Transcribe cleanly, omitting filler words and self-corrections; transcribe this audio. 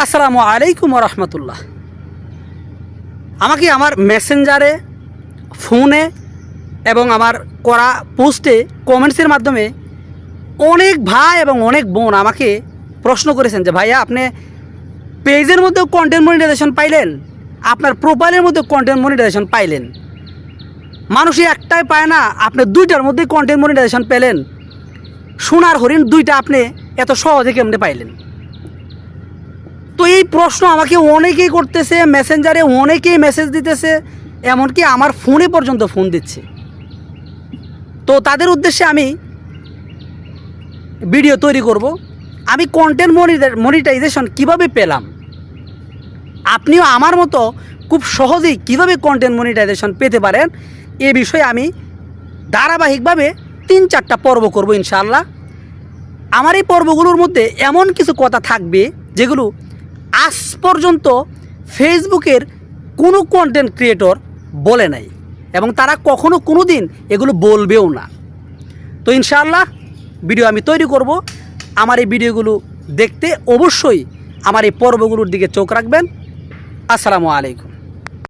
আসসালামু আলাইকুম রহমতুল্লাহ। আমাকে আমার মেসেঞ্জারে, ফোনে এবং আমার করা পোস্টে কমেন্টসের মাধ্যমে অনেক ভাই এবং অনেক বোন আমাকে প্রশ্ন করেছেন যে ভাইয়া, আপনি পেজের মধ্যেও কন্টেন্ট মনিটাইজেশন পাইলেন, আপনার প্রোফাইলের মধ্যে কন্টেন্ট মনিটাইজেশন পাইলেন, মানুষই একটাই পায় না, আপনি দুইটার মধ্যে কন্টেন্ট মনিটাইজেশন পেলেন, সোনার হরিণ দুইটা আপনি এত সহজে কেমনে পাইলেন? তো এই প্রশ্ন আমাকে অনেকেই করতেছে, মেসেঞ্জারে অনেকেই মেসেজ দিতেছে, এমনকি আমার ফোনে পর্যন্ত ফোন দিচ্ছে। তো তাদের উদ্দেশ্যে আমি ভিডিও তৈরি করব, আমি কন্টেন্ট মনিটাইজেশন কিভাবে পেলাম, আপনিও আমার মতো খুব সহজেই কিভাবে কন্টেন্ট মনিটাইজেশন পেতে পারেন, এ বিষয়ে আমি ধারাবাহিকভাবে 3-4টা পর্ব করব ইনশাআল্লাহ। আমার এই পর্বগুলোর মধ্যে এমন কিছু কথা থাকবে যেগুলো আজ পর্যন্ত ফেসবুকের কোনো কন্টেন্ট ক্রিয়েটর বলে নাই এবং তারা কখনো কোনো দিন এগুলো বলবেও না। তো ইনশাআল্লাহ ভিডিও আমি তৈরি করব। আমার এই ভিডিওগুলো দেখতে অবশ্যই আমার এই পর্বগুলোর দিকে চোখ রাখবেন। আসসালামু আলাইকুম।